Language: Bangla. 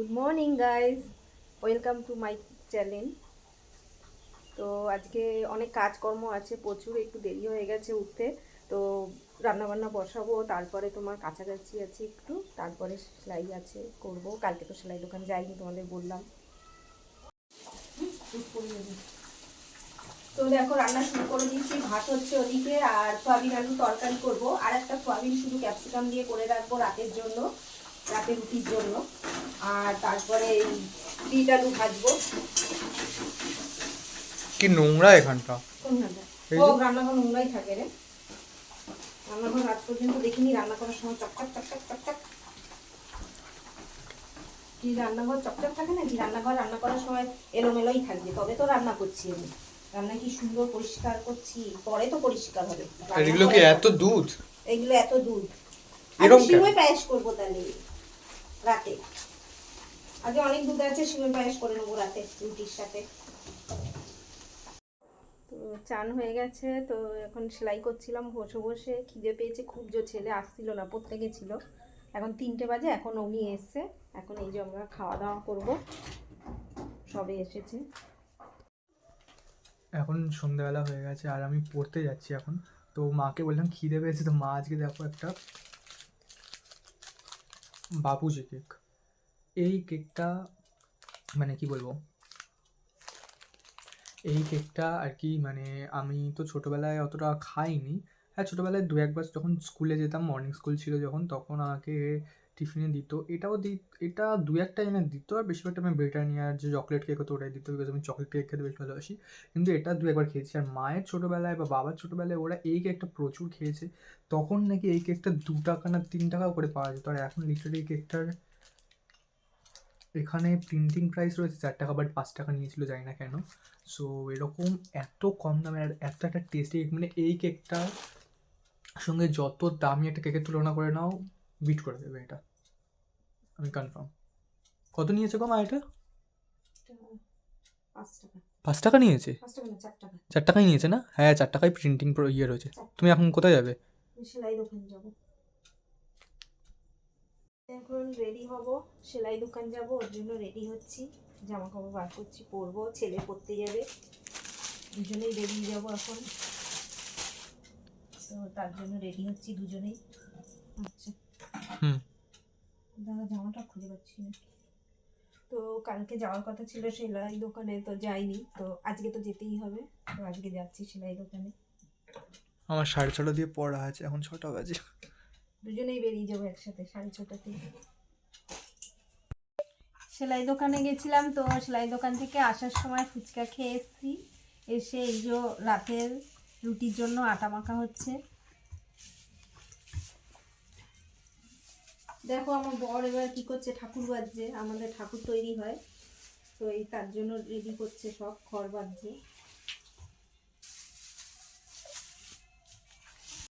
Good morning guys, welcome to my channel. তো আজকে অনেক কাজকর্ম আছে, প্রচুর একটু দেরি হয়ে গেছে উঠতে। তো রান্নাবান্না বসাবো, তারপরে তোমার কাছাকাছি আছে একটু, তারপরে সেলাই আছে করব। কালকে তো সেলাই দোকান যাইনি, তোমাদের বললাম। তো দেখো রান্না শুরু করে দিচ্ছি। ভাত হচ্ছে ওদিকে, আর সয়াবিন আলু তরকারি করব। আর একটা সয়াবিন শুধু ক্যাপসিকাম দিয়ে করে রাখবো রাতের জন্য, রাতে রুটির জন্য। আর তারপরে এই বিট আলু ভাজবো। কি নোংরা এখানটা। কোন রান্না? এই ও, যে রান্নাঘর নোংরাই থাকে রে। রান্নাঘর রাত পর্যন্ত দেখিনি, রান্না করার সময় চকচক চকচক চকচক। কি রান্নাঘর চকচক থাকে নাকি? রান্নাঘর রান্না করার সময় এলোমেলোই থাকবে, তবে তো রান্না করছি আমি। রান্না কি সুন্দর পরিষ্কার করছি, পরে তো পরিষ্কার হবে। রান্না এগুলো কি করে এত দুধ? এগুলো এত দুধ। আজকে এরম কেন? সিমই পায়েস করবো তাহলে রাতে। আজকে অনেক দুধ আছে, সিমই পায়েস করে নেবো রাতে রুটির সাথে। তো চান হয়ে গেছে, তো এখন সেলাই করছিলাম বসে বসে। খিদে পেয়েছে খুব, জোর ছেলে আসছিল না, পড়তে গেছিলো। এখন 3টে বাজে, এখন উনি এসছে। এখন এই যে আমরা খাওয়া দাওয়া করবো, সবে এসেছে। এখন সন্ধ্যাবেলা হয়ে গেছে আর আমি পড়তে যাচ্ছি এখন। তো মাকে বললাম খিদে পেয়েছে, তো মা আজকে দেখো একটা বাপুজি কেক। এই কেকটা মানে কি বলবো, এই কেকটা আর কি মানে আমি তো ছোটোবেলায় অতটা খাইনি। হ্যাঁ, ছোটোবেলায় দু একবার যখন স্কুলে যেতাম, মর্নিং স্কুল ছিল যখন, তখন আমাকে টিফিনে দিত। এটা দু একটা এনে দিত, আর বেশিরভাগটা আমি ব্রিটানিয়ার যে চকলেট কেক হতো ওটাই দিত, বিকজ আমি চকলেট কেক খেতে বেশি ভালোবাসি। কিন্তু এটা দু একবার খেয়েছি। আর মায়ের ছোটোবেলায় বা বাবার ছোটোবেলায় ওরা এই কেকটা প্রচুর খেয়েছে। তখন নাকি এই কেকটা 2 টাকা না 3 টাকা করে পাওয়া যেত, আর এখন লিটারালি এই কেকটার এখানে প্রিন্টিং প্রাইস রয়েছে 4 টাকা, বাট 5 টাকা নিয়েছিল, জানি না কেন। সো এরকম এত কম দামে আর এত একটা টেস্টি, মানে এই কেকটার সঙ্গে যত দামি একটা কেকের তুলনা করে নাও, বিট করে দেবে এটা, আমি কনফার্ম। কত নিয়েছে গো মা এটা? 5 টাকা। 5 টাকা নিয়েছে? 5 টাকা না, 4 টাকা। 4 টাকাই নিয়েছে না? হ্যাঁ, 4 টাকায় প্রিন্টিং ইয়ে রয়েছে। 4 টাকা। তুমি এখন কোথায় যাবে? সেলাই দোকান যাবো এখন, রেডি হব। সেলাই দোকান যাব, ওর জন্য রেডি হচ্ছি। জামা কাপড় বার করছি, পরবো। ছেলে পরতে যাবে, দুজনেই বেরিয়ে যাবো এখন। তো তার জন্য রেডি হচ্ছি দুজনেই। আচ্ছা, হুম। দাদা জামাটা খুঁজে পাচ্ছি না। তো কালকে যাওয়ার কথা ছিল সেলাই দোকানে, তো যাইনি। তো আজকে তো যেতেই হবে, তো আজকে যাচ্ছি সেলাই দোকানে। আমার 6:30 দিয়ে পড়া আছে, এখন 6টা বাজে। দুজনেই বেরিয়ে যাবো একসাথে 6:30-তে। সেলাই দোকানে গেছিলাম, তো সেলাই দোকান থেকে আসার সময় ফুচকা খেয়ে এসেছি। এসে এই যে রাতের রুটির জন্য আটা মাখা হচ্ছে। দেখো আমার বর এবার কি করছে, ঠাকুর বাজছে, আমাদের ঠাকুর তৈরি হয়, তো এই তার জন্য রেডি করছে, সব খড় বাজছে।